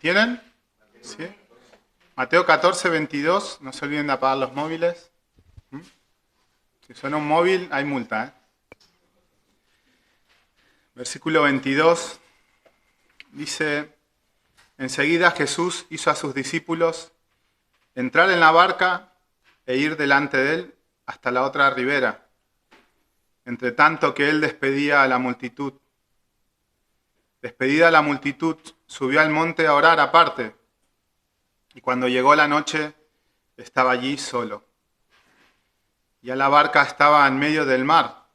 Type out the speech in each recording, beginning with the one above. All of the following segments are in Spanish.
tienen? ¿Sí? Mateo 14, 22. No se olviden de apagar los móviles. Si suena un móvil, hay multa, ¿eh? Versículo 22. Dice: enseguida Jesús hizo a sus discípulos entrar en la barca e ir delante de él hasta la otra ribera, entre tanto que él despedía a la multitud. Despedida la multitud, subió al monte a orar aparte, y cuando llegó la noche, estaba allí solo. Ya la barca estaba en medio del mar,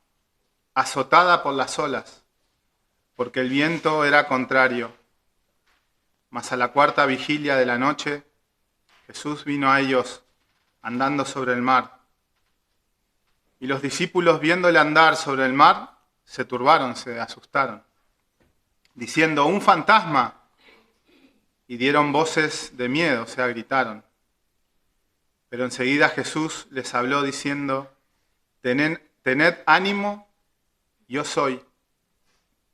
azotada por las olas, porque el viento era contrario. Mas a la cuarta vigilia de la noche, Jesús vino a ellos andando sobre el mar. Y los discípulos, viéndole andar sobre el mar, se turbaron, se asustaron, diciendo: ¡un fantasma! Y dieron voces de miedo, o sea, gritaron. Pero enseguida Jesús les habló diciendo: tened ánimo, yo soy,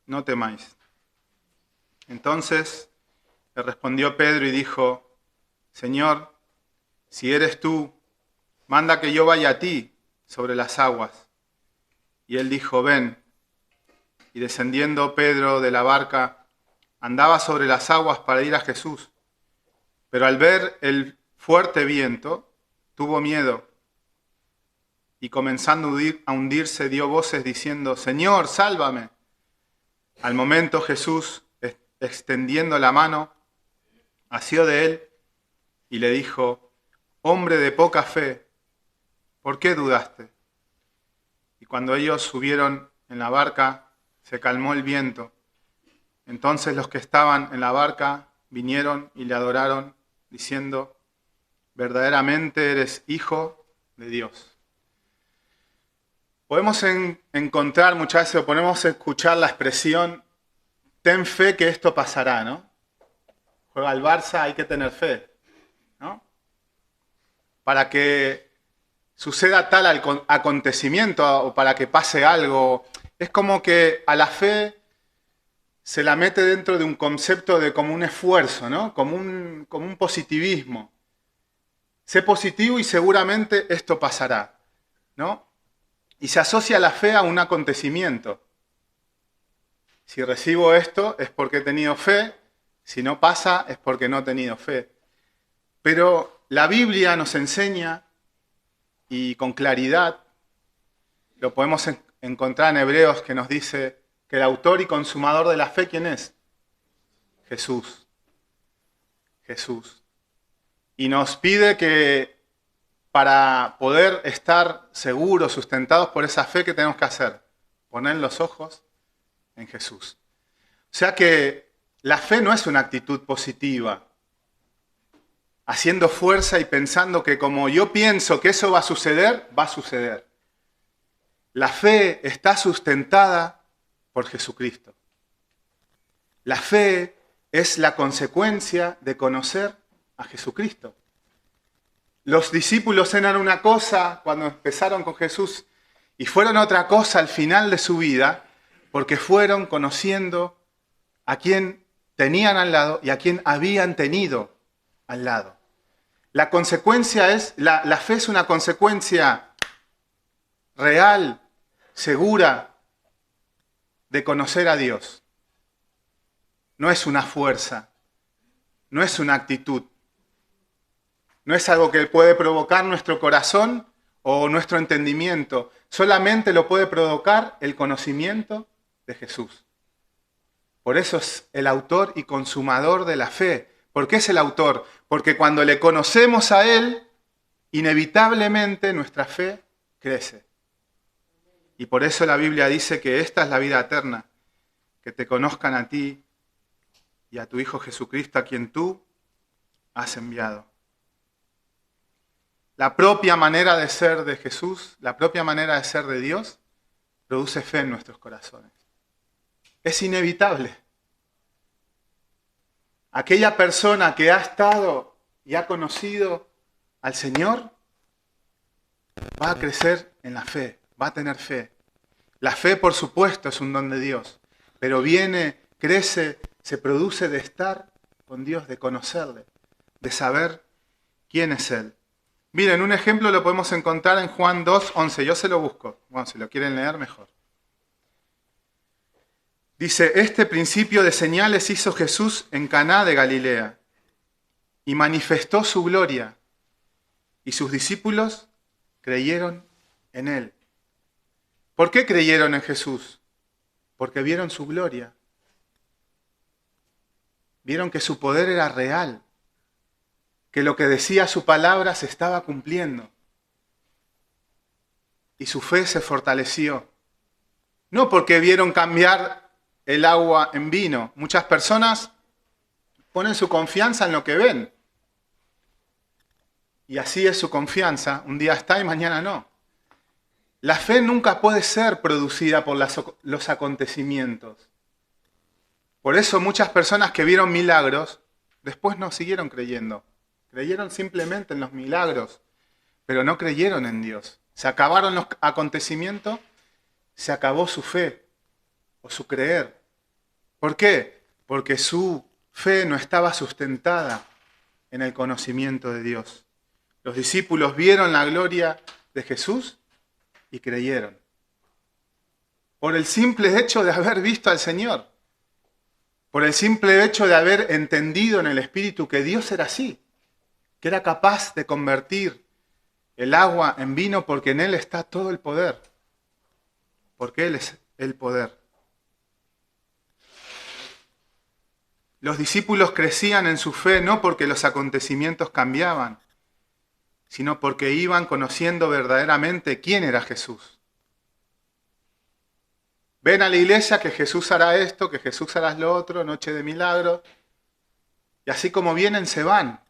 no temáis. Entonces le respondió Pedro y dijo: Señor, si eres tú, manda que yo vaya a ti sobre las aguas. Y él dijo: ven. Y descendiendo Pedro de la barca, andaba sobre las aguas para ir a Jesús. Pero al ver el fuerte viento, tuvo miedo. Y comenzando a hundirse, dio voces diciendo: Señor, sálvame. Al momento Jesús, extendiendo la mano, asió de él y le dijo: hombre de poca fe, ¿por qué dudaste? Y cuando ellos subieron en la barca, se calmó el viento. Entonces los que estaban en la barca vinieron y le adoraron, diciendo: verdaderamente eres Hijo de Dios. Podemos encontrar muchas veces, o podemos escuchar la expresión: ten fe que esto pasará, ¿no? Juega el Barça, hay que tener fe, ¿no? Para que suceda tal acontecimiento o para que pase algo. Es como que a la fe se la mete dentro de un concepto de como un esfuerzo, ¿no? Como un positivismo. Sé positivo y seguramente esto pasará, ¿no? Y se asocia la fe a un acontecimiento. Si recibo esto es porque he tenido fe, si no pasa es porque no he tenido fe. Pero la Biblia nos enseña, y con claridad, lo podemos encontrar en Hebreos, que nos dice que el autor y consumador de la fe, ¿quién es? Jesús. Jesús. Y nos pide que para poder estar seguros, sustentados por esa fe, ¿qué tenemos que hacer? Poner los ojos en Jesús. O sea que la fe no es una actitud positiva, haciendo fuerza y pensando que como yo pienso que eso va a suceder, va a suceder. La fe está sustentada por Jesucristo. La fe es la consecuencia de conocer a Jesucristo. Los discípulos eran una cosa cuando empezaron con Jesús y fueron otra cosa al final de su vida, porque fueron conociendo a quien tenían al lado y a quien habían tenido al lado. La consecuencia es, la fe es una consecuencia real, segura, de conocer a Dios. No es una fuerza, no es una actitud, no es algo que puede provocar nuestro corazón o nuestro entendimiento, solamente lo puede provocar el conocimiento de Jesús. Por eso es el autor y consumador de la fe. ¿Por qué es el autor? Porque cuando le conocemos a Él, inevitablemente nuestra fe crece. Y por eso la Biblia dice que esta es la vida eterna, que te conozcan a ti y a tu Hijo Jesucristo, a quien tú has enviado. La propia manera de ser de Jesús, la propia manera de ser de Dios, produce fe en nuestros corazones. Es inevitable. Aquella persona que ha estado y ha conocido al Señor va a crecer en la fe, va a tener fe. La fe, por supuesto, es un don de Dios, pero viene, crece, se produce de estar con Dios, de conocerle, de saber quién es Él. Miren, un ejemplo lo podemos encontrar en Juan 2:11. Yo se lo busco. Bueno, si lo quieren leer, mejor. Dice, este principio de señales hizo Jesús en Caná de Galilea y manifestó su gloria, y sus discípulos creyeron en Él. ¿Por qué creyeron en Jesús? Porque vieron su gloria. Vieron que su poder era real, que lo que decía su palabra se estaba cumpliendo. Y su fe se fortaleció. No porque vieron cambiar el agua en vino. Muchas personas ponen su confianza en lo que ven. Y así es su confianza. Un día está y mañana no. La fe nunca puede ser producida por los acontecimientos. Por eso muchas personas que vieron milagros, después no siguieron creyendo. Creyeron simplemente en los milagros, pero no creyeron en Dios. Se acabaron los acontecimientos, se acabó su fe o su creer. ¿Por qué? Porque su fe no estaba sustentada en el conocimiento de Dios. Los discípulos vieron la gloria de Jesús y creyeron. Por el simple hecho de haber visto al Señor. Por el simple hecho de haber entendido en el Espíritu que Dios era así. Que era capaz de convertir el agua en vino porque en Él está todo el poder. Porque Él es el poder. Los discípulos crecían en su fe no porque los acontecimientos cambiaban, sino porque iban conociendo verdaderamente quién era Jesús. Ven a la iglesia que Jesús hará esto, que Jesús hará lo otro, noche de milagros. Y así como vienen, se van.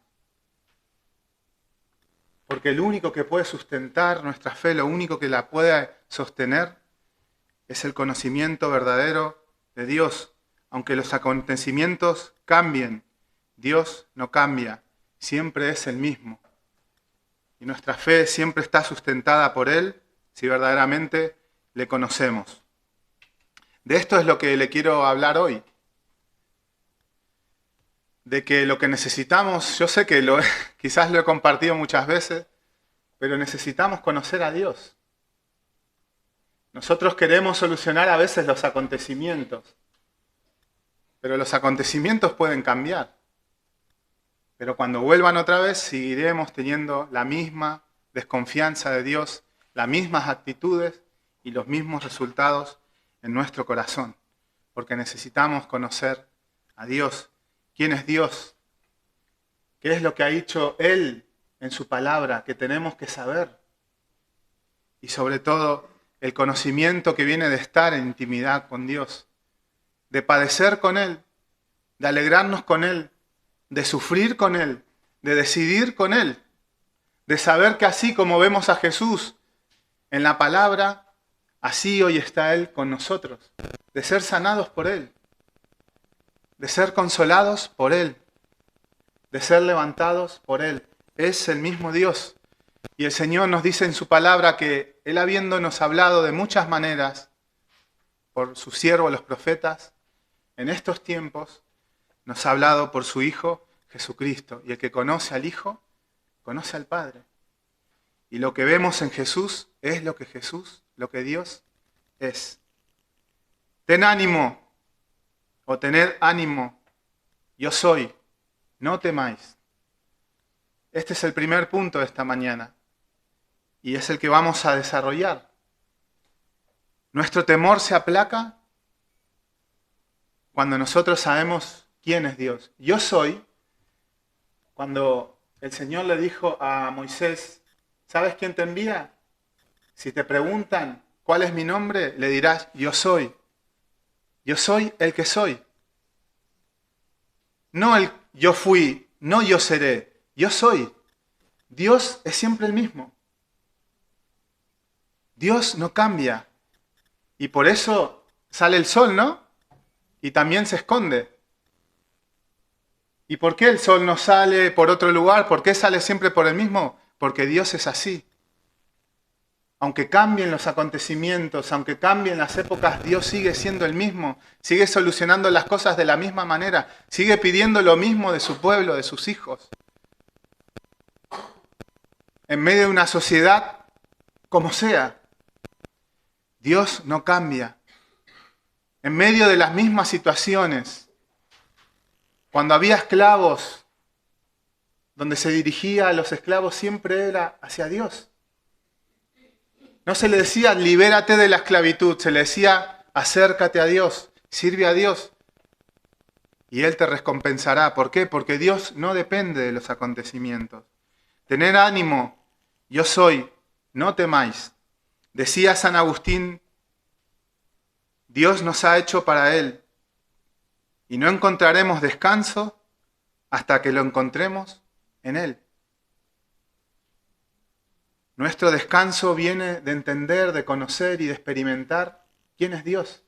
Porque el único que puede sustentar nuestra fe, lo único que la puede sostener, es el conocimiento verdadero de Dios. Aunque los acontecimientos cambien, Dios no cambia, siempre es el mismo. Y nuestra fe siempre está sustentada por Él, si verdaderamente le conocemos. De esto es lo que le quiero hablar hoy. De que lo que necesitamos, yo sé que quizás lo he compartido muchas veces, pero necesitamos conocer a Dios. Nosotros queremos solucionar a veces los acontecimientos, pero los acontecimientos pueden cambiar. Pero cuando vuelvan otra vez, seguiremos teniendo la misma desconfianza de Dios, las mismas actitudes y los mismos resultados en nuestro corazón, porque necesitamos conocer a Dios. ¿Quién es Dios? ¿Qué es lo que ha dicho Él en su palabra que tenemos que saber? Y sobre todo, el conocimiento que viene de estar en intimidad con Dios, de padecer con Él, de alegrarnos con Él, de sufrir con Él, de decidir con Él, de saber que así como vemos a Jesús en la palabra, así hoy está Él con nosotros, de ser sanados por Él, de ser consolados por Él, de ser levantados por Él. Es el mismo Dios. Y el Señor nos dice en su palabra que Él, habiéndonos hablado de muchas maneras, por sus siervos los profetas, en estos tiempos nos ha hablado por su Hijo Jesucristo. Y el que conoce al Hijo, conoce al Padre. Y lo que vemos en Jesús es lo que Dios es. Ten ánimo, o tener ánimo, yo soy, no temáis. Este es el primer punto de esta mañana, y es el que vamos a desarrollar. Nuestro temor se aplaca cuando nosotros sabemos quién es Dios. Yo soy, cuando el Señor le dijo a Moisés, ¿sabes quién te envía? Si te preguntan cuál es mi nombre, le dirás, yo soy. Yo soy el que soy. No el yo fui, no yo seré, yo soy. Dios es siempre el mismo. Dios no cambia. Y por eso sale el sol, ¿no? Y también se esconde. ¿Y por qué el sol no sale por otro lugar? ¿Por qué sale siempre por el mismo? Porque Dios es así. aunque cambien los acontecimientos, aunque cambien las épocas, Dios sigue siendo el mismo, sigue solucionando las cosas de la misma manera, sigue pidiendo lo mismo de su pueblo, de sus hijos. En medio de una sociedad como sea, Dios no cambia. En medio de las mismas situaciones, cuando había esclavos, donde se dirigía a los esclavos siempre era hacia Dios. No se le decía, libérate de la esclavitud, se le decía, acércate a Dios, sirve a Dios y Él te recompensará. ¿Por qué? Porque Dios no depende de los acontecimientos. Tener ánimo, yo soy, no temáis. Decía San Agustín, Dios nos ha hecho para Él y no encontraremos descanso hasta que lo encontremos en Él. Nuestro descanso viene de entender, de conocer y de experimentar quién es Dios.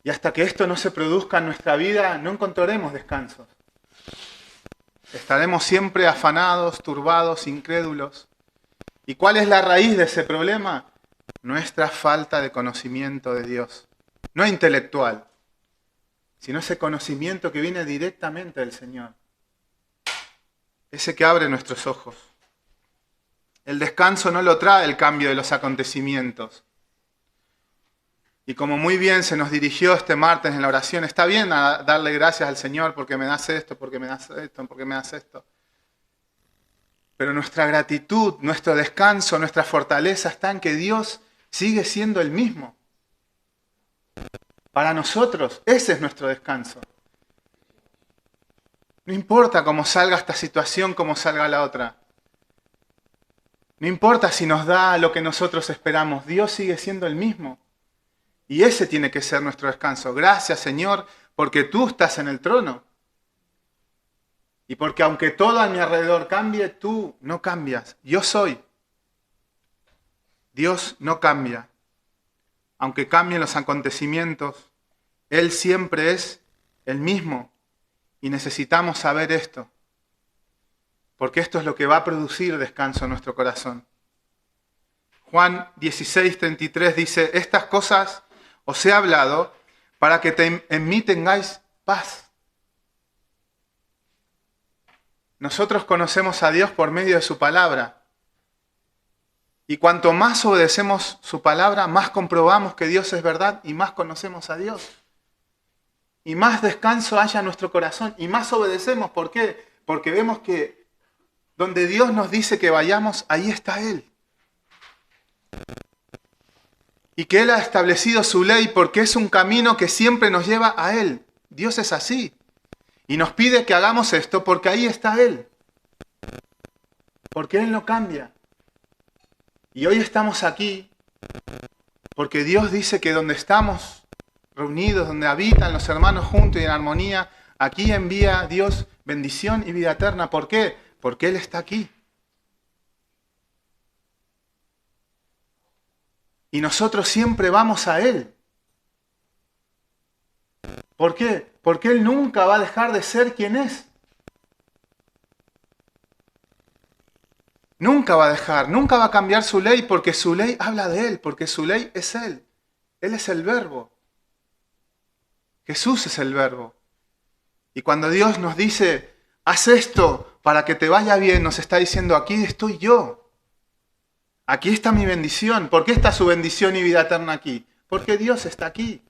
Y hasta que esto no se produzca en nuestra vida, no encontraremos descansos. Estaremos siempre afanados, turbados, incrédulos. ¿Y cuál es la raíz de ese problema? Nuestra falta de conocimiento de Dios. No intelectual, sino ese conocimiento que viene directamente del Señor. Ese que abre nuestros ojos. El descanso no lo trae el cambio de los acontecimientos. Y como muy bien se nos dirigió este martes en la oración, está bien darle gracias al Señor porque me das esto, porque me das esto, porque me das esto. Pero nuestra gratitud, nuestro descanso, nuestra fortaleza está en que Dios sigue siendo el mismo. Para nosotros, ese es nuestro descanso. No importa cómo salga esta situación, cómo salga la otra. No importa si nos da lo que nosotros esperamos, Dios sigue siendo el mismo. Y ese tiene que ser nuestro descanso. Gracias, Señor, porque tú estás en el trono. Y porque aunque todo a mi alrededor cambie, tú no cambias. Yo soy. Dios no cambia. Aunque cambien los acontecimientos, Él siempre es el mismo. Y necesitamos saber esto. Porque esto es lo que va a producir descanso en nuestro corazón. Juan 16:33 dice, estas cosas os he hablado para que en mí tengáis paz. Nosotros conocemos a Dios por medio de su palabra. Y cuanto más obedecemos su palabra, más comprobamos que Dios es verdad y más conocemos a Dios. Y más descanso haya en nuestro corazón y más obedecemos. ¿Por qué? Porque vemos que donde Dios nos dice que vayamos, ahí está Él. Y que Él ha establecido su ley porque es un camino que siempre nos lleva a Él. Dios es así. Y nos pide que hagamos esto porque ahí está Él. Porque Él no cambia. Y hoy estamos aquí porque Dios dice que donde estamos reunidos, donde habitan los hermanos juntos y en armonía, aquí envía Dios bendición y vida eterna. ¿Por qué? Porque Él está aquí. Y nosotros siempre vamos a Él. ¿Por qué? Porque Él nunca va a dejar de ser quien es. Nunca va a dejar, nunca va a cambiar su ley porque su ley habla de Él, porque su ley es Él. Él es el Verbo. Jesús es el Verbo. Y cuando Dios nos dice, haz esto para que te vaya bien, nos está diciendo, aquí estoy yo. Aquí está mi bendición. ¿Por qué está su bendición y vida eterna aquí? Porque Dios está aquí.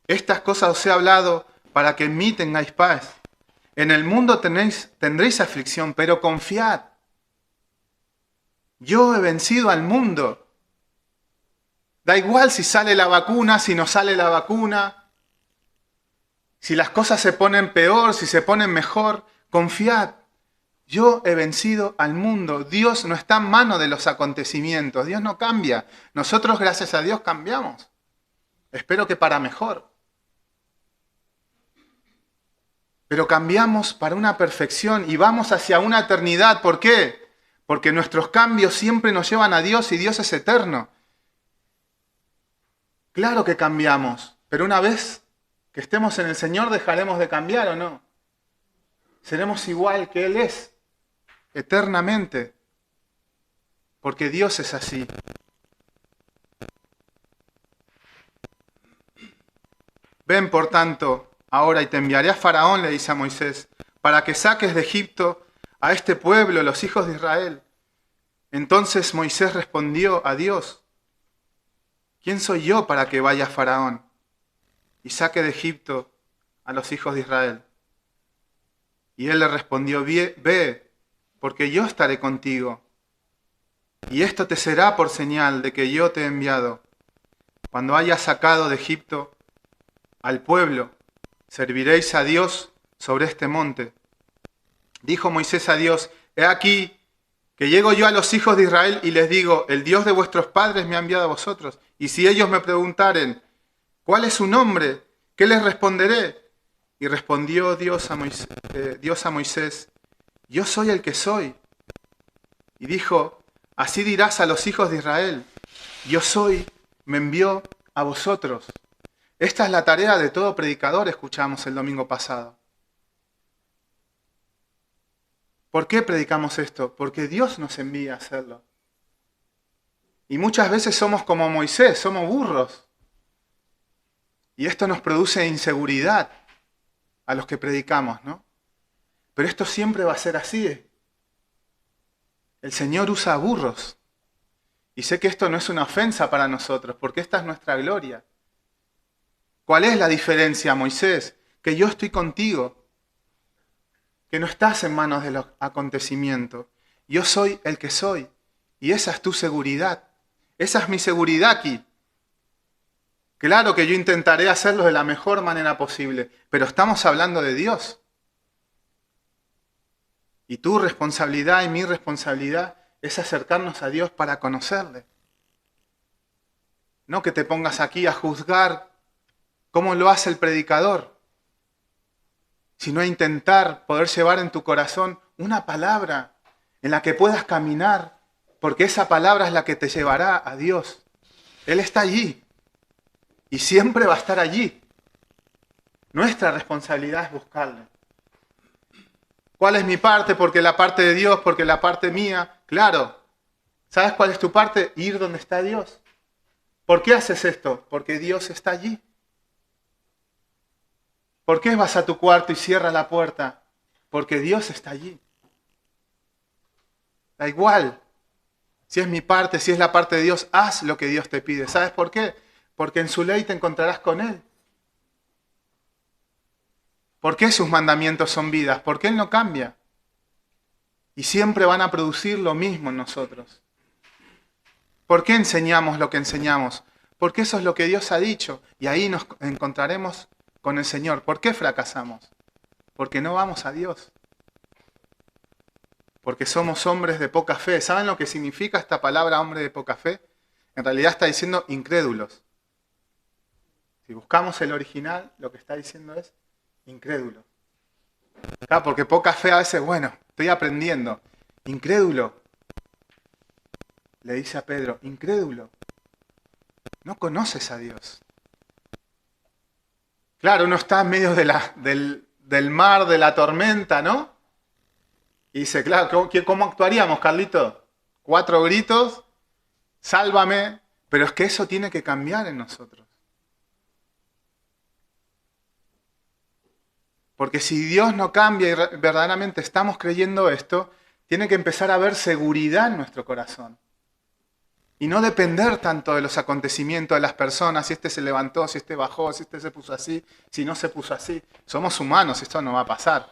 Estas cosas os he hablado para que en mí tengáis paz. En el mundo tendréis aflicción, pero confiad. Yo he vencido al mundo. Da igual si sale la vacuna, si no sale la vacuna. Si las cosas se ponen peor, si se ponen mejor, confiad. Yo he vencido al mundo. Dios no está en mano de los acontecimientos. Dios no cambia. Nosotros, gracias a Dios, cambiamos. Espero que para mejor. Pero cambiamos para una perfección y vamos hacia una eternidad. ¿Por qué? Porque nuestros cambios siempre nos llevan a Dios y Dios es eterno. Claro que cambiamos, pero una vez que estemos en el Señor, ¿dejaremos de cambiar o no? Seremos igual que Él es, eternamente. porque Dios es así. Ven, por tanto, ahora y te enviaré a Faraón, le dice a Moisés, para que saques de Egipto a este pueblo, los hijos de Israel. Entonces Moisés respondió a Dios, ¿quién soy yo para que vaya a Faraón y saque de Egipto a los hijos de Israel? Y él le respondió, ve, porque yo estaré contigo. Y esto te será por señal de que yo te he enviado. Cuando hayas sacado de Egipto al pueblo, serviréis a Dios sobre este monte. Dijo Moisés a Dios, he aquí que llego yo a los hijos de Israel y les digo, el Dios de vuestros padres me ha enviado a vosotros. Y si ellos me preguntaren, ¿cuál es su nombre? ¿Qué les responderé? Y respondió Dios a Moisés, yo soy el que soy. Y dijo, así dirás a los hijos de Israel, yo soy, me envió a vosotros. Esta es la tarea de todo predicador, escuchamos el domingo pasado. ¿Por qué predicamos esto? Porque Dios nos envía a hacerlo. Y muchas veces somos como Moisés, somos burros. Y esto nos produce inseguridad a los que predicamos, ¿no? Pero esto siempre va a ser así. El Señor usa burros. Y sé que esto no es una ofensa para nosotros, porque esta es nuestra gloria. ¿Cuál es la diferencia, Moisés? Que yo estoy contigo, que no estás en manos de los acontecimientos. Yo soy el que soy, y esa es tu seguridad. Esa es mi seguridad aquí. Claro que yo intentaré hacerlo de la mejor manera posible, pero estamos hablando de Dios. Y tu responsabilidad y mi responsabilidad es acercarnos a Dios para conocerle. No que te pongas aquí a juzgar cómo lo hace el predicador, sino a intentar poder llevar en tu corazón una palabra en la que puedas caminar, porque esa palabra es la que te llevará a Dios. Él está allí y siempre va a estar allí. Nuestra responsabilidad es buscarle. ¿Cuál es mi parte? Porque la parte de Dios, porque la parte mía. Claro. ¿Sabes cuál es tu parte? Ir donde está Dios. ¿Por qué haces esto? Porque Dios está allí. ¿Por qué vas a tu cuarto y cierras la puerta? Porque Dios está allí. Da igual. Si es mi parte, si es la parte de Dios, haz lo que Dios te pide. ¿Sabes por qué? Porque en su ley te encontrarás con Él. ¿Por qué sus mandamientos son vidas? Porque Él no cambia. Y siempre van a producir lo mismo en nosotros. ¿Por qué enseñamos lo que enseñamos? Porque eso es lo que Dios ha dicho. Y ahí nos encontraremos con el Señor. ¿Por qué fracasamos? Porque no vamos a Dios. Porque somos hombres de poca fe. ¿Saben lo que significa esta palabra hombre de poca fe? En realidad está diciendo incrédulos. Si buscamos el original, lo que está diciendo es incrédulo. Claro, porque poca fe a veces, bueno, estoy aprendiendo. Incrédulo. Le dice a Pedro, incrédulo. No conoces a Dios. Claro, uno está en medio del mar, de la tormenta, ¿no? Y dice, claro, ¿cómo actuaríamos, Carlito? 4 gritos, sálvame. Pero es que eso tiene que cambiar en nosotros. Porque si Dios no cambia y verdaderamente estamos creyendo esto, tiene que empezar a haber seguridad en nuestro corazón. Y no depender tanto de los acontecimientos de las personas, si este se levantó, si este bajó, si este se puso así, si no se puso así. Somos humanos, esto no va a pasar.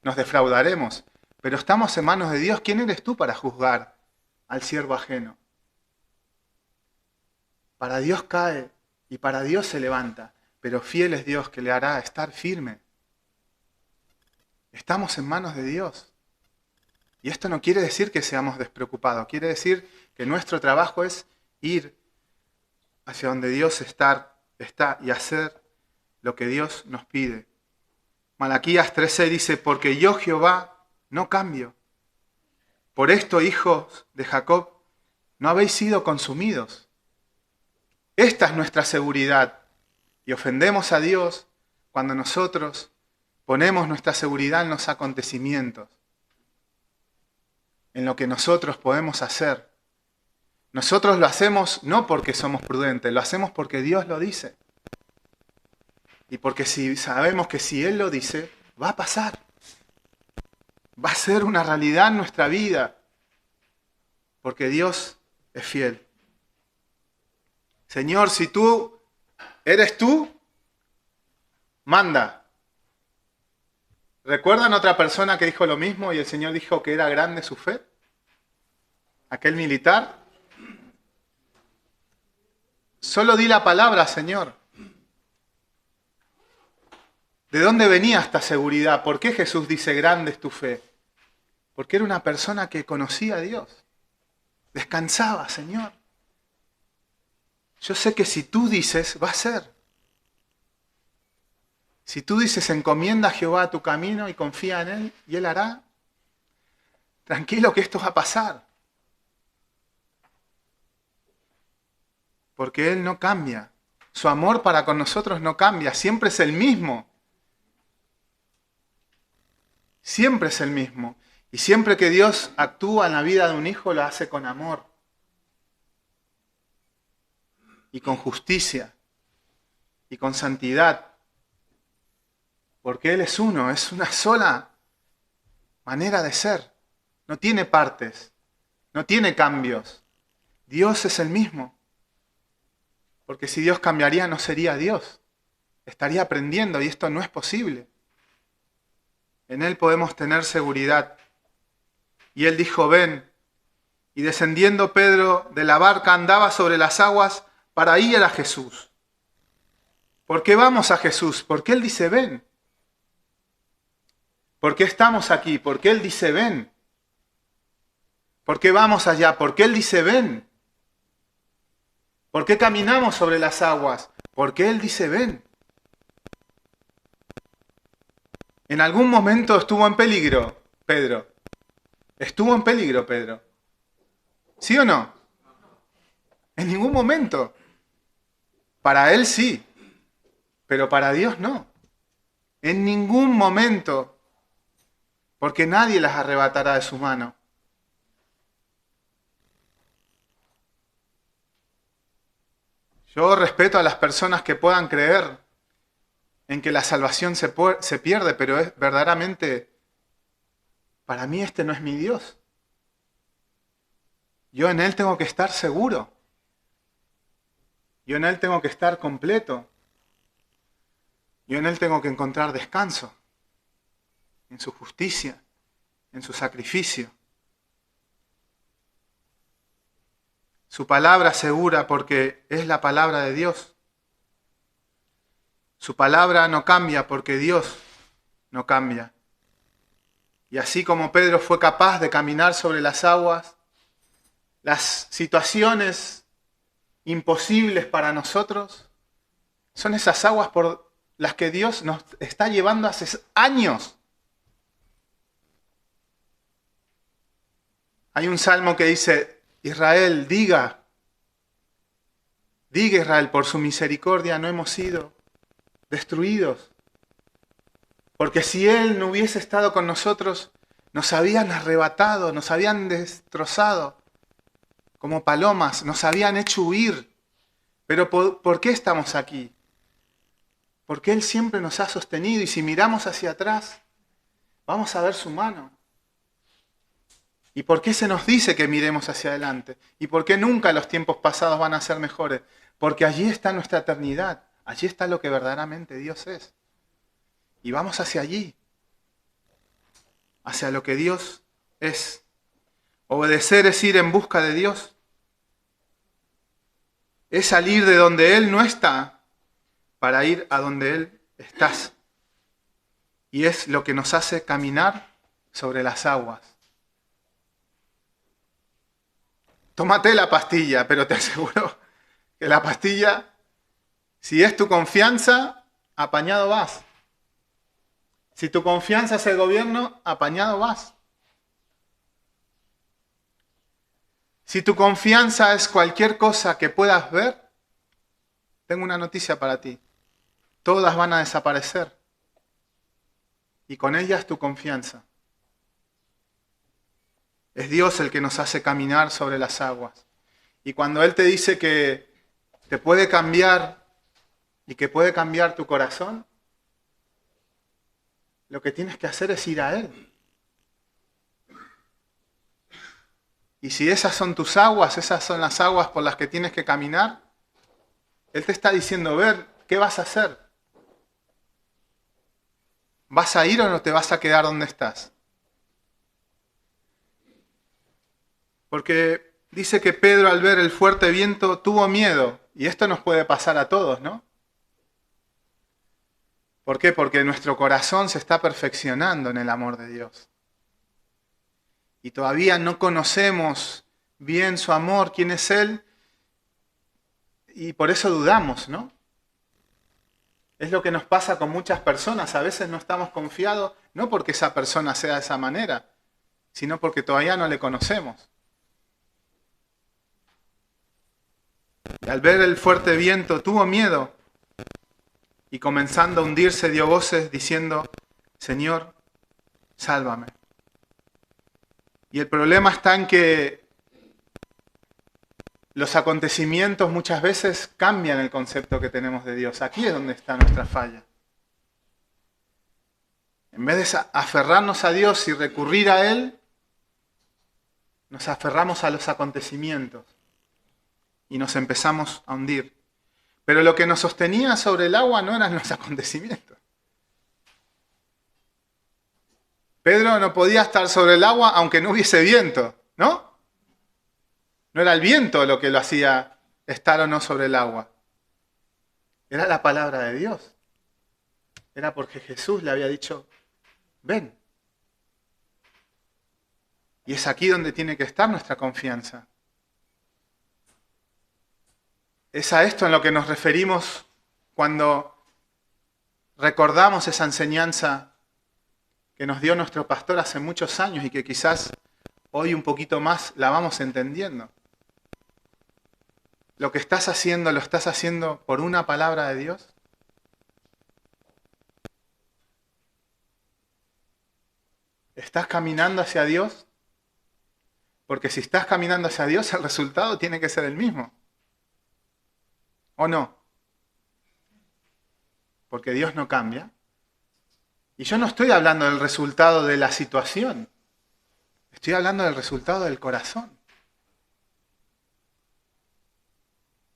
Nos defraudaremos. Pero estamos en manos de Dios. ¿Quién eres tú para juzgar al siervo ajeno? Para Dios cae y para Dios se levanta. Pero fiel es Dios que le hará estar firme. Estamos en manos de Dios. Y esto no quiere decir que seamos despreocupados. Quiere decir que nuestro trabajo es ir hacia donde Dios está y hacer lo que Dios nos pide. Malaquías 3:6 dice, porque yo Jehová no cambio. Por esto, hijos de Jacob, no habéis sido consumidos. Esta es nuestra seguridad. Y ofendemos a Dios cuando nosotros ponemos nuestra seguridad en los acontecimientos, en lo que nosotros podemos hacer. Nosotros lo hacemos no porque somos prudentes, lo hacemos porque Dios lo dice. Y porque si sabemos que si Él lo dice, va a pasar. Va a ser una realidad en nuestra vida. Porque Dios es fiel. Señor, si tú eres tú, manda. ¿Recuerdan otra persona que dijo lo mismo y el Señor dijo que era grande su fe? Aquel militar. Solo di la palabra, Señor. ¿De dónde venía esta seguridad? ¿Por qué Jesús dice grande es tu fe? Porque era una persona que conocía a Dios. Descansaba, Señor. Yo sé que si tú dices, va a ser. Si tú dices, encomienda a Jehová tu camino y confía en Él, y Él hará, tranquilo que esto va a pasar. Porque Él no cambia. Su amor para con nosotros no cambia. Siempre es el mismo. Siempre es el mismo. Y siempre que Dios actúa en la vida de un hijo, lo hace con amor. Y con justicia. Y con santidad. Porque Él es uno, es una sola manera de ser. No tiene partes. No tiene cambios. Dios es el mismo. Porque si Dios cambiaría, no sería Dios. Estaría aprendiendo y esto no es posible. En Él podemos tener seguridad. Y Él dijo, ven. Y descendiendo Pedro de la barca andaba sobre las aguas para ir a Jesús. ¿Por qué vamos a Jesús? Porque Él dice, ven. ¿Por qué estamos aquí? Porque Él dice, ven. ¿Por qué vamos allá? Porque Él dice, ven. ¿Por qué caminamos sobre las aguas? Porque Él dice, ven. En algún momento estuvo en peligro, Pedro. Estuvo en peligro, Pedro. ¿Sí o no? En ningún momento. Para Él sí, pero para Dios no. En ningún momento. Porque nadie las arrebatará de su mano. Yo respeto a las personas que puedan creer en que la salvación se pierde, pero es verdaderamente, para mí este no es mi Dios. Yo en Él tengo que estar seguro. Yo en Él tengo que estar completo. Yo en Él tengo que encontrar descanso. En su justicia, en su sacrificio. Su palabra segura porque es la palabra de Dios. Su palabra no cambia porque Dios no cambia. Y así como Pedro fue capaz de caminar sobre las aguas, las situaciones imposibles para nosotros son esas aguas por las que Dios nos está llevando hace años. Hay un salmo que dice, Israel, diga Israel, por su misericordia no hemos sido destruidos. Porque si Él no hubiese estado con nosotros, nos habían arrebatado, nos habían destrozado como palomas, nos habían hecho huir. Pero ¿por qué estamos aquí? Porque Él siempre nos ha sostenido y si miramos hacia atrás, vamos a ver su mano. ¿Y por qué se nos dice que miremos hacia adelante? ¿Y por qué nunca los tiempos pasados van a ser mejores? Porque allí está nuestra eternidad. Allí está lo que verdaderamente Dios es. Y vamos hacia allí. Hacia lo que Dios es. Obedecer es ir en busca de Dios. Es salir de donde Él no está para ir a donde Él está. Y es lo que nos hace caminar sobre las aguas. Tómate la pastilla, pero te aseguro que la pastilla, si es tu confianza, apañado vas. Si tu confianza es el gobierno, apañado vas. Si tu confianza es cualquier cosa que puedas ver, tengo una noticia para ti. Todas van a desaparecer. Y con ellas tu confianza. Es Dios el que nos hace caminar sobre las aguas. Y cuando Él te dice que te puede cambiar y que puede cambiar tu corazón, lo que tienes que hacer es ir a Él. Y si esas son tus aguas, esas son las aguas por las que tienes que caminar, Él te está diciendo, ver, ¿qué vas a hacer? ¿Vas a ir o no te vas a quedar donde estás? Porque dice que Pedro al ver el fuerte viento tuvo miedo. Y esto nos puede pasar a todos, ¿no? ¿Por qué? Porque nuestro corazón se está perfeccionando en el amor de Dios. Y todavía no conocemos bien su amor, quién es Él, y por eso dudamos, ¿no? Es lo que nos pasa con muchas personas. A veces no estamos confiados, no porque esa persona sea de esa manera, sino porque todavía no le conocemos. Y al ver el fuerte viento tuvo miedo y comenzando a hundirse dio voces diciendo, Señor, sálvame. Y el problema está en que los acontecimientos muchas veces cambian el concepto que tenemos de Dios. Aquí es donde está nuestra falla. En vez de aferrarnos a Dios y recurrir a Él, nos aferramos a los acontecimientos y nos empezamos a hundir. Pero lo que nos sostenía sobre el agua no eran los acontecimientos. Pedro no podía estar sobre el agua aunque no hubiese viento, ¿no? No era el viento lo que lo hacía estar o no sobre el agua. Era la palabra de Dios. Era porque Jesús le había dicho, ven. Y es aquí donde tiene que estar nuestra confianza. Es a esto en lo que nos referimos cuando recordamos esa enseñanza que nos dio nuestro pastor hace muchos años y que quizás hoy un poquito más la vamos entendiendo. Lo que estás haciendo, ¿lo estás haciendo por una palabra de Dios? ¿Estás caminando hacia Dios? Porque si estás caminando hacia Dios, el resultado tiene que ser el mismo. ¿O no? Porque Dios no cambia. Y yo no estoy hablando del resultado de la situación. Estoy hablando del resultado del corazón.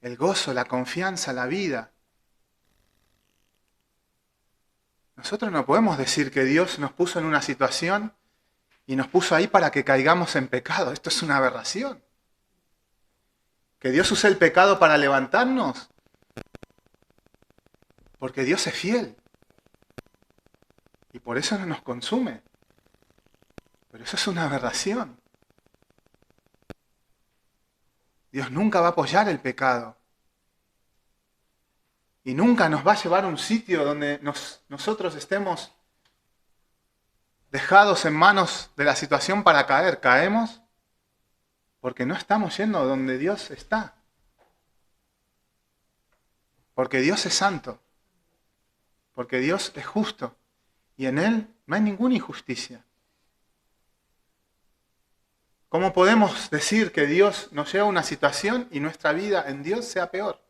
El gozo, la confianza, la vida. Nosotros no podemos decir que Dios nos puso en una situación y nos puso ahí para que caigamos en pecado. Esto es una aberración. Que Dios use el pecado para levantarnos. Porque Dios es fiel. Y por eso no nos consume. Pero eso es una aberración. Dios nunca va a apoyar el pecado. Y nunca nos va a llevar a un sitio donde nosotros estemos dejados en manos de la situación para caer. Caemos porque no estamos yendo donde Dios está. Porque Dios es santo. Porque Dios es justo. Y en Él no hay ninguna injusticia. ¿Cómo podemos decir que Dios nos lleva a una situación y nuestra vida en Dios sea peor?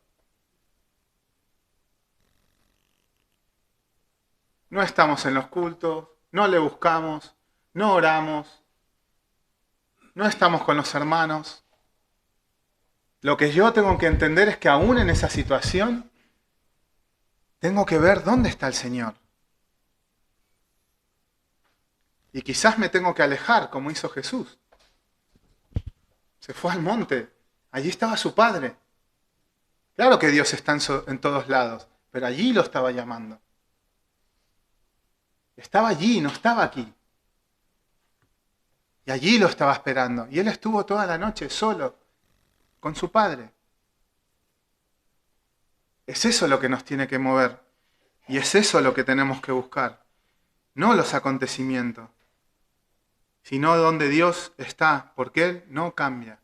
No estamos en los cultos, no le buscamos, no oramos, no estamos con los hermanos. Lo que yo tengo que entender es que aún en esa situación tengo que ver dónde está el Señor. Y quizás me tengo que alejar, como hizo Jesús. Se fue al monte, allí estaba su Padre. Claro que Dios está en todos lados, pero allí lo estaba llamando. Estaba allí, no estaba aquí. Y allí lo estaba esperando. Y él estuvo toda la noche solo, con su Padre. Es eso lo que nos tiene que mover. Y es eso lo que tenemos que buscar. No los acontecimientos, sino donde Dios está, porque Él no cambia.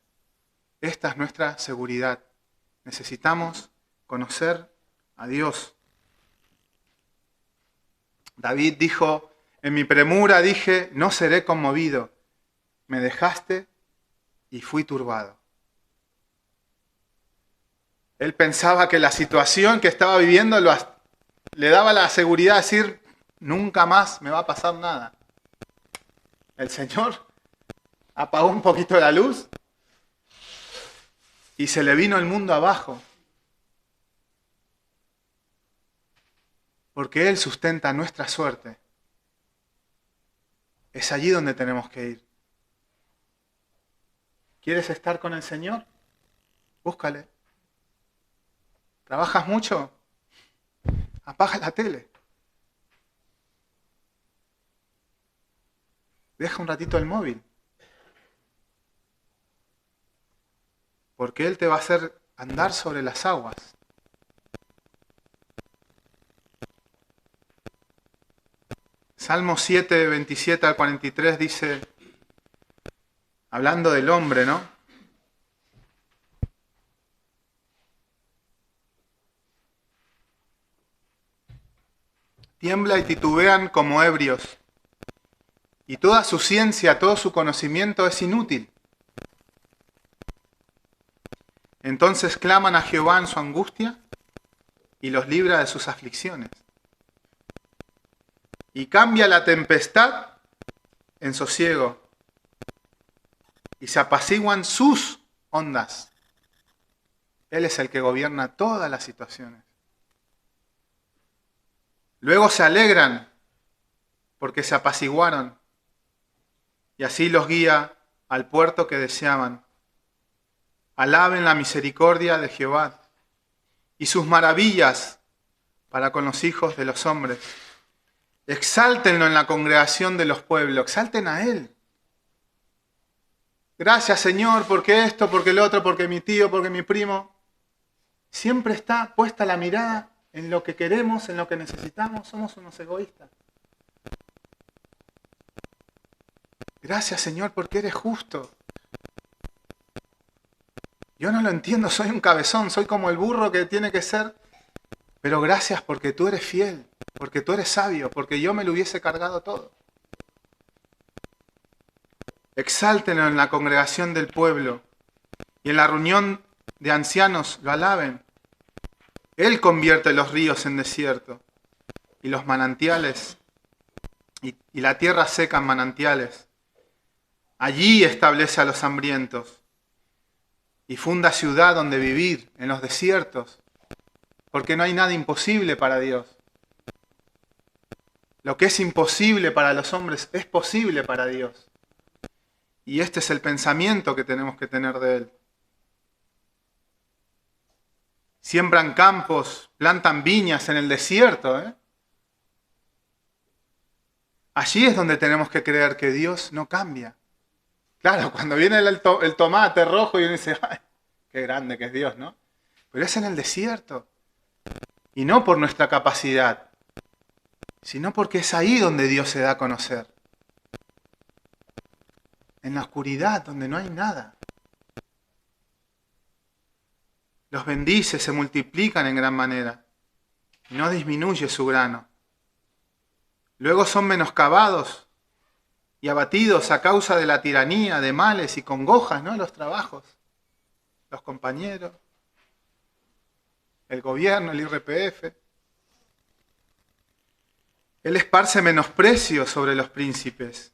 Esta es nuestra seguridad. Necesitamos conocer a Dios. David dijo, en mi premura dije, no seré conmovido. Me dejaste y fui turbado. Él pensaba que la situación que estaba viviendo le daba la seguridad de decir, nunca más me va a pasar nada. El Señor apagó un poquito la luz y se le vino el mundo abajo. Porque Él sustenta nuestra suerte. Es allí donde tenemos que ir. ¿Quieres estar con el Señor? Búscale. ¿Trabajas mucho? Apaga la tele. Deja un ratito el móvil. Porque Él te va a hacer andar sobre las aguas. Salmo 7, 27 al 43 dice, hablando del hombre, ¿no? Tiembla y titubean como ebrios, y toda su ciencia, todo su conocimiento es inútil. Entonces claman a Jehová en su angustia y los libra de sus aflicciones. Y cambia la tempestad en sosiego y se apaciguan sus ondas. Él es el que gobierna todas las situaciones. Luego se alegran porque se apaciguaron y así los guía al puerto que deseaban. Alaben la misericordia de Jehová y sus maravillas para con los hijos de los hombres. Exáltenlo en la congregación de los pueblos, exalten a Él. Gracias, Señor, porque esto, porque el otro, porque mi tío, porque mi primo. Siempre está puesta la mirada en lo que queremos, en lo que necesitamos. Somos unos egoístas. Gracias, Señor, porque eres justo. Yo no lo entiendo, soy un cabezón, soy como el burro que tiene que ser. Pero gracias porque tú eres fiel, porque tú eres sabio, porque yo me lo hubiese cargado todo. Exáltenlo en la congregación del pueblo y en la reunión de ancianos lo alaben. Él convierte los ríos en desierto y los manantiales y la tierra seca en manantiales. Allí establece a los hambrientos y funda ciudad donde vivir, en los desiertos, porque no hay nada imposible para Dios. Lo que es imposible para los hombres es posible para Dios. Y este es el pensamiento que tenemos que tener de Él. Siembran campos, plantan viñas en el desierto. Allí es donde tenemos que creer que Dios no cambia. Claro, cuando viene el tomate rojo y uno dice, ¡ay, qué grande que es Dios!, ¿no? Pero es en el desierto. Y no por nuestra capacidad, sino porque es ahí donde Dios se da a conocer. En la oscuridad, donde no hay nada. Los bendice, se multiplican en gran manera. Y no disminuye su grano. Luego son menoscabados y abatidos a causa de la tiranía, de males y congojas, ¿no? Los trabajos, los compañeros, el gobierno, el IRPF. Él esparce menosprecio sobre los príncipes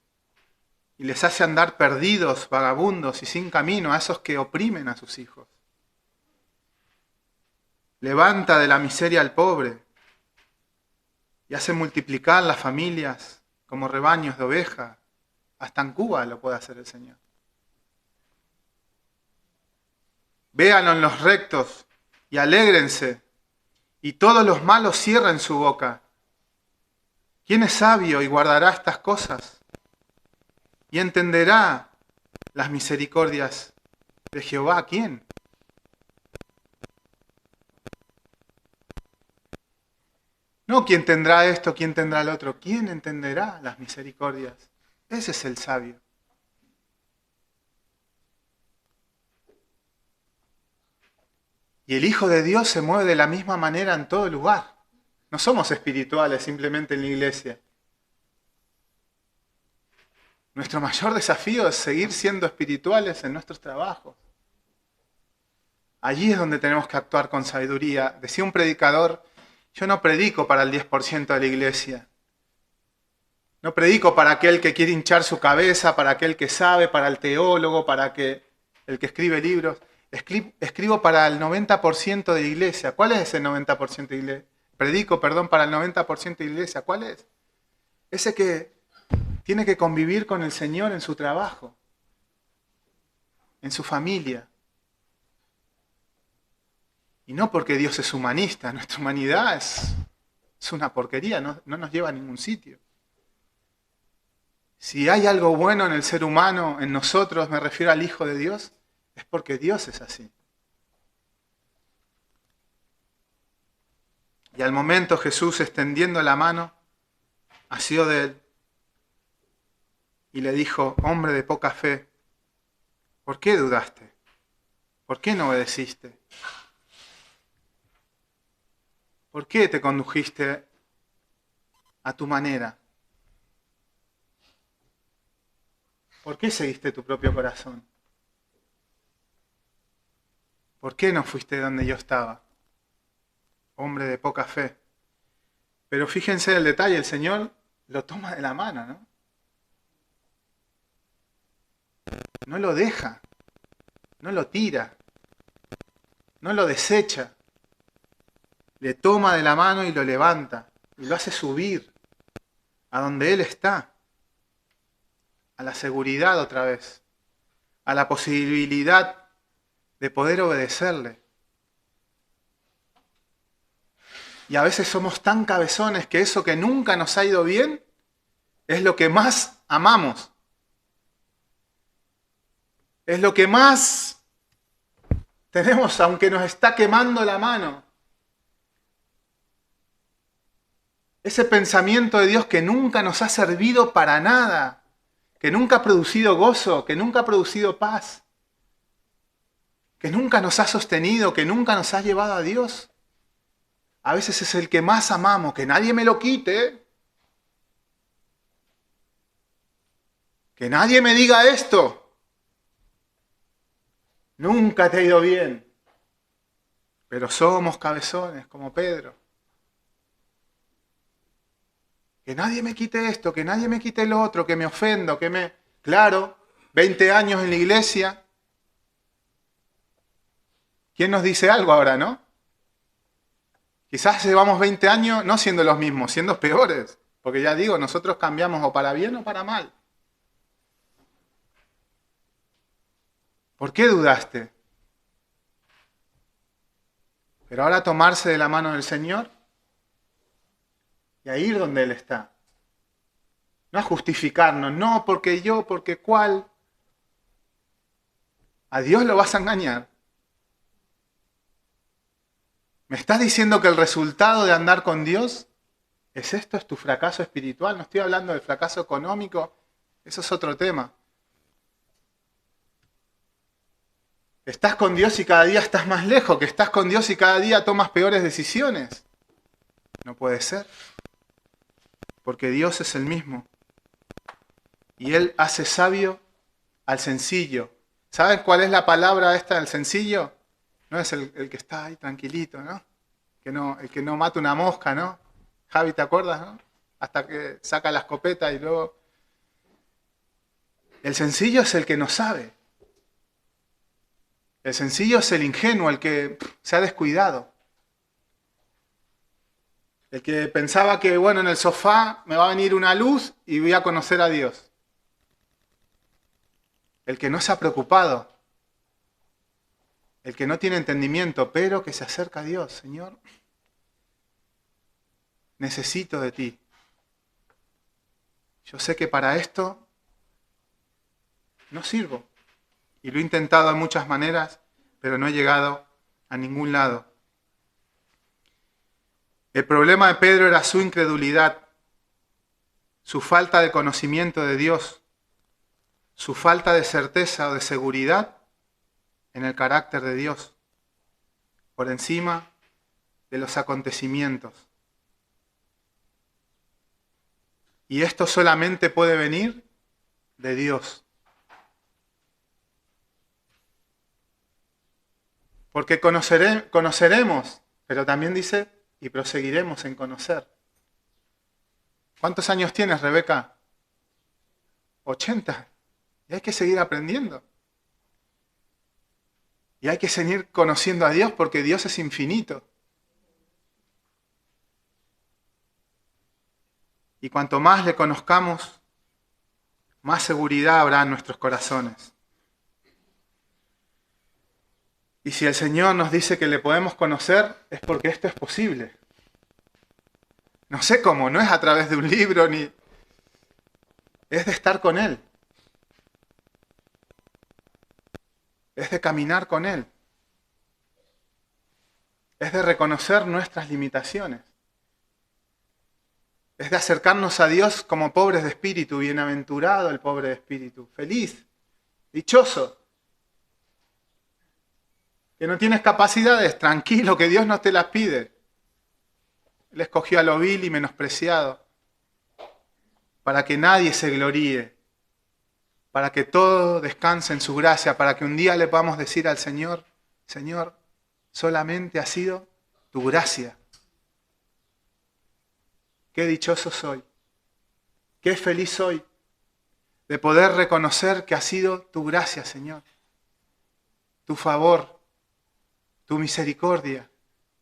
y les hace andar perdidos, vagabundos y sin camino a esos que oprimen a sus hijos. Levanta de la miseria al pobre y hace multiplicar las familias como rebaños de ovejas. Hasta en Cuba lo puede hacer el Señor. Véanlo en los rectos y alégrense, y todos los malos cierren su boca. ¿Quién es sabio y guardará estas cosas? Y entenderá las misericordias de Jehová. ¿Quién? No quién tendrá esto, quién tendrá el otro. ¿Quién entenderá las misericordias? Ese es el sabio. Y el Hijo de Dios se mueve de la misma manera en todo lugar. No somos espirituales simplemente en la iglesia. Nuestro mayor desafío es seguir siendo espirituales en nuestros trabajos. Allí es donde tenemos que actuar con sabiduría. Decía un predicador, yo no predico para el 10% de la iglesia. No predico para aquel que quiere hinchar su cabeza, para aquel que sabe, para el teólogo, para el que escribe libros. Escribo para el 90% de la iglesia. ¿Cuál es ese 90% de la iglesia? Predico, perdón, para el 90% de la iglesia. ¿Cuál es? Ese que tiene que convivir con el Señor en su trabajo, en su familia. Y no porque Dios es humanista. Nuestra humanidad es una porquería, no nos lleva a ningún sitio. Si hay algo bueno en el ser humano, en nosotros, me refiero al Hijo de Dios, es porque Dios es así. Y al momento Jesús, extendiendo la mano, asió de él y le dijo, hombre de poca fe, ¿por qué dudaste? ¿Por qué no obedeciste? ¿Por qué te condujiste a tu manera? ¿Por qué seguiste tu propio corazón? ¿Por qué no fuiste donde yo estaba? Hombre de poca fe. Pero fíjense el detalle, el Señor lo toma de la mano, ¿no? No lo deja, no lo tira, no lo desecha. Le toma de la mano y lo levanta y lo hace subir a donde Él está, a la seguridad otra vez, a la posibilidad de poder obedecerle. Y a veces somos tan cabezones que eso que nunca nos ha ido bien es lo que más amamos. Es lo que más tenemos, aunque nos está quemando la mano. Ese pensamiento de Dios que nunca nos ha servido para nada, que nunca ha producido gozo, que nunca ha producido paz, que nunca nos ha sostenido, que nunca nos ha llevado a Dios. A veces es el que más amamos, que nadie me lo quite, que nadie me diga esto. Nunca te ha ido bien, pero somos cabezones como Pedro. Que nadie me quite esto, que nadie me quite lo otro, que me ofendo, que me... Claro, 20 años en la iglesia. ¿Quién nos dice algo ahora, no? Quizás llevamos 20 años no siendo los mismos, siendo peores. Porque ya digo, nosotros cambiamos o para bien o para mal. ¿Por qué dudaste? Pero ahora tomarse de la mano del Señor y a ir donde Él está. No a justificarnos, no porque yo, porque cuál. A Dios lo vas a engañar. ¿Me estás diciendo que el resultado de andar con Dios es esto? ¿Es tu fracaso espiritual? No estoy hablando del fracaso económico, eso es otro tema. Estás con Dios y cada día estás más lejos, que estás con Dios y cada día tomas peores decisiones. No puede ser, porque Dios es el mismo. Y Él hace sabio al sencillo. ¿Saben cuál es la palabra esta del sencillo? No es el que está ahí tranquilito, ¿no? El que no mata una mosca, ¿no? Javi, ¿te acuerdas, no? Hasta que saca la escopeta y luego... El sencillo es el que no sabe. El sencillo es el ingenuo, el que se ha descuidado. El que pensaba que, bueno, en el sofá me va a venir una luz y voy a conocer a Dios. El que no se ha preocupado. El que no tiene entendimiento, pero que se acerca a Dios. Señor, necesito de ti. Yo sé que para esto no sirvo. Y lo he intentado de muchas maneras, pero no he llegado a ningún lado. El problema de Pedro era su incredulidad, su falta de conocimiento de Dios, su falta de certeza o de seguridad en el carácter de Dios, por encima de los acontecimientos. Y esto solamente puede venir de Dios. Porque conoceremos, pero también dice, y proseguiremos en conocer. ¿Cuántos años tienes, Rebeca? 80. Y hay que seguir aprendiendo. Y hay que seguir conociendo a Dios porque Dios es infinito. Y cuanto más le conozcamos, más seguridad habrá en nuestros corazones. Y si el Señor nos dice que le podemos conocer, es porque esto es posible. No sé cómo, no es a través de un libro, ni es de estar con Él. Es de caminar con Él. Es de reconocer nuestras limitaciones. Es de acercarnos a Dios como pobres de espíritu, bienaventurado el pobre de espíritu, feliz, dichoso. Que no tienes capacidades, tranquilo, que Dios no te las pide. Él escogió a lo vil y menospreciado, para que nadie se gloríe, para que todo descanse en su gracia, para que un día le podamos decir al Señor, Señor, solamente ha sido tu gracia. Qué dichoso soy, qué feliz soy de poder reconocer que ha sido tu gracia, Señor, tu favor, tu misericordia,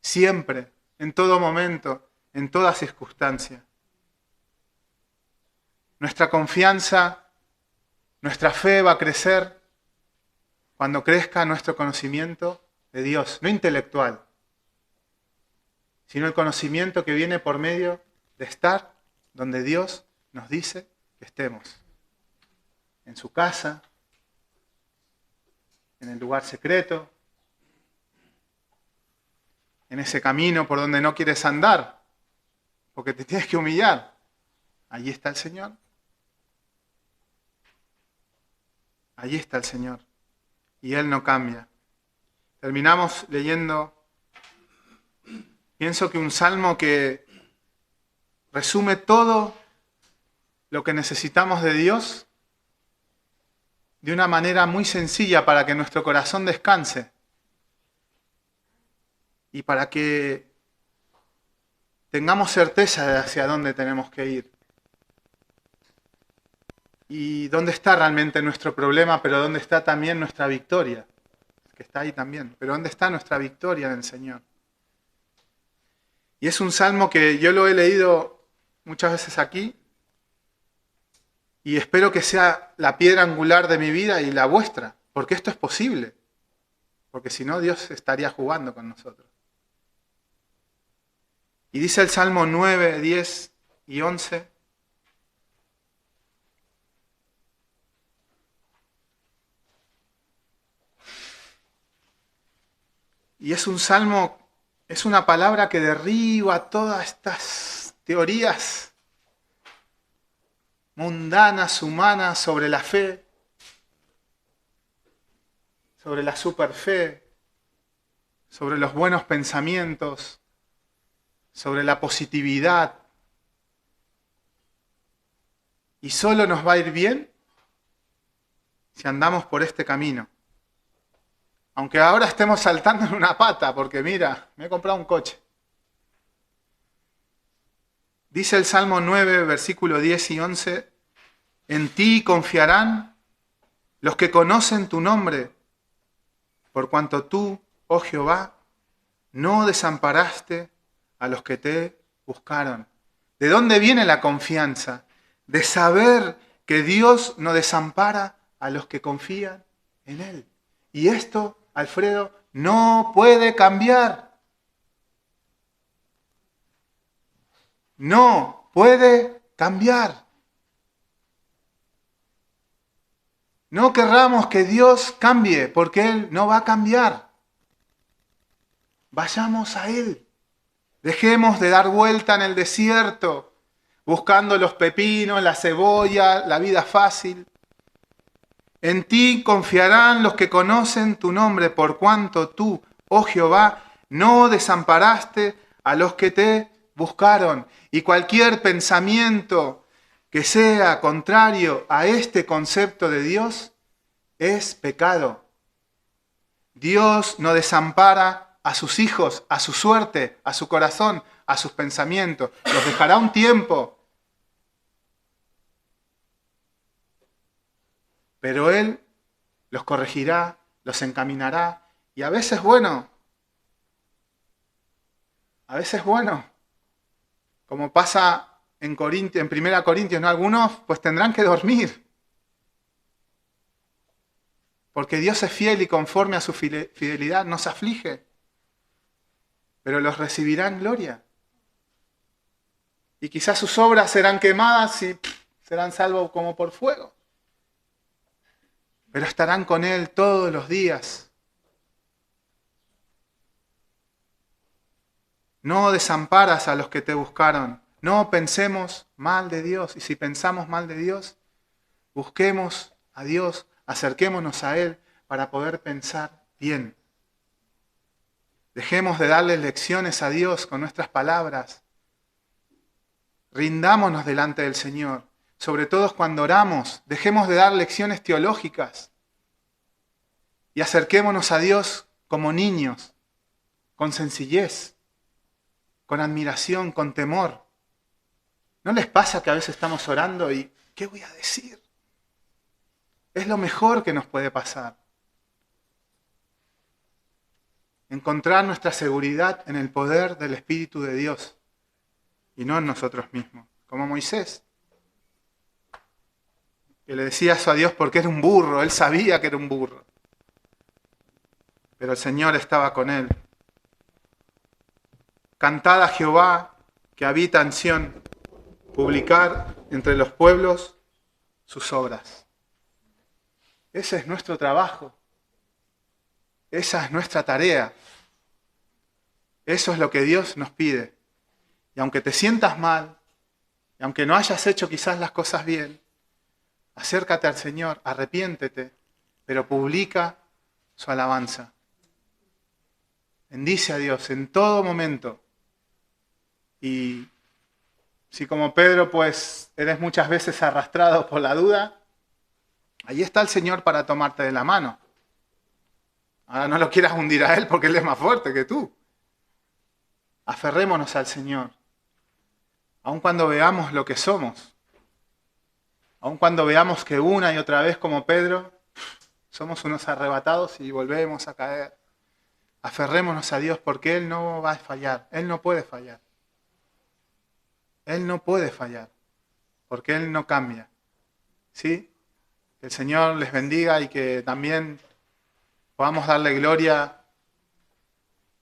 siempre, en todo momento, en toda circunstancia. Nuestra confianza, nuestra fe va a crecer cuando crezca nuestro conocimiento de Dios, no intelectual, sino el conocimiento que viene por medio de estar donde Dios nos dice que estemos. En su casa, en el lugar secreto, en ese camino por donde no quieres andar, porque te tienes que humillar. Allí está el Señor. Allí está el Señor. Y Él no cambia. Terminamos leyendo, pienso que un salmo que resume todo lo que necesitamos de Dios de una manera muy sencilla para que nuestro corazón descanse y para que tengamos certeza de hacia dónde tenemos que ir. Y dónde está realmente nuestro problema, pero dónde está también nuestra victoria, que está ahí también, pero dónde está nuestra victoria en el Señor. Y es un salmo que yo lo he leído muchas veces aquí y espero que sea la piedra angular de mi vida y la vuestra, porque esto es posible, porque si no Dios estaría jugando con nosotros. Y dice el Salmo 9, 10 y 11, y es un salmo, es una palabra que derriba todas estas teorías mundanas, humanas, sobre la fe, sobre la superfe, sobre los buenos pensamientos, sobre la positividad. Y solo nos va a ir bien si andamos por este camino. Aunque ahora estemos saltando en una pata, porque mira, me he comprado un coche. Dice el Salmo 9, versículo 10 y 11, en ti confiarán los que conocen tu nombre, por cuanto tú, oh Jehová, no desamparaste a los que te buscaron. ¿De dónde viene la confianza? De saber que Dios no desampara a los que confían en Él. Y esto, Alfredo, no puede cambiar. No puede cambiar. No querramos que Dios cambie, porque Él no va a cambiar. Vayamos a Él. Dejemos de dar vuelta en el desierto, buscando los pepinos, la cebolla, la vida fácil. En ti confiarán los que conocen tu nombre, por cuanto tú, oh Jehová, no desamparaste a los que te buscaron. Y cualquier pensamiento que sea contrario a este concepto de Dios es pecado. Dios no desampara a sus hijos, a su suerte, a su corazón, a sus pensamientos. Los dejará un tiempo. Pero Él los corregirá, los encaminará. Y a veces bueno, como pasa en 1 Corintios, ¿no? Algunos pues tendrán que dormir. Porque Dios es fiel y conforme a su fidelidad nos aflige. Pero los recibirá en gloria. Y quizás sus obras serán quemadas y serán salvos como por fuego. Pero estarán con Él todos los días. No desamparas a los que te buscaron. No pensemos mal de Dios. Y si pensamos mal de Dios, busquemos a Dios, acerquémonos a Él para poder pensar bien. Dejemos de darle lecciones a Dios con nuestras palabras. Rindámonos delante del Señor. Sobre todo cuando oramos, dejemos de dar lecciones teológicas. Y acerquémonos a Dios como niños, con sencillez, con admiración, con temor. ¿No les pasa que a veces estamos orando y ¿qué voy a decir? Es lo mejor que nos puede pasar. Encontrar nuestra seguridad en el poder del Espíritu de Dios y no en nosotros mismos, como Moisés, que le decía eso a Dios porque era un burro, él sabía que era un burro, pero el Señor estaba con él. Cantad a Jehová que habita en Sión, publicar entre los pueblos sus obras. Ese es nuestro trabajo. Esa es nuestra tarea. Eso es lo que Dios nos pide. Y aunque te sientas mal, y aunque no hayas hecho quizás las cosas bien, acércate al Señor, arrepiéntete, pero publica su alabanza. Bendice a Dios en todo momento. Y si como Pedro pues eres muchas veces arrastrado por la duda, ahí está el Señor para tomarte de la mano. Ahora no lo quieras hundir a Él porque Él es más fuerte que tú. Aferrémonos al Señor. Aun cuando veamos lo que somos. Aun cuando veamos que una y otra vez como Pedro, somos unos arrebatados y volvemos a caer. Aferrémonos a Dios porque Él no va a fallar. Él no puede fallar. Él no puede fallar. Porque Él no cambia. ¿Sí? Que el Señor les bendiga y que también podamos darle gloria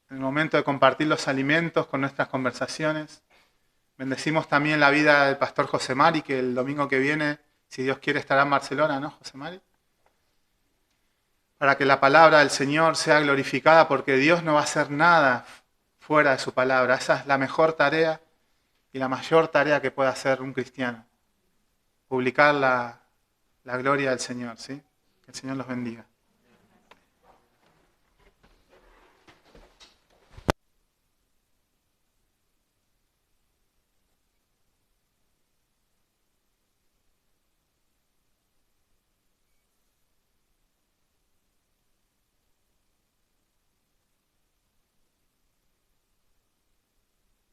en el momento de compartir los alimentos con nuestras conversaciones. Bendecimos también la vida del pastor José Mari, que el domingo que viene, si Dios quiere, estará en Barcelona, ¿no, José Mari? Para que la palabra del Señor sea glorificada, porque Dios no va a hacer nada fuera de su palabra. Esa es la mejor tarea y la mayor tarea que puede hacer un cristiano. Publicar la gloria del Señor, ¿sí? Que el Señor los bendiga.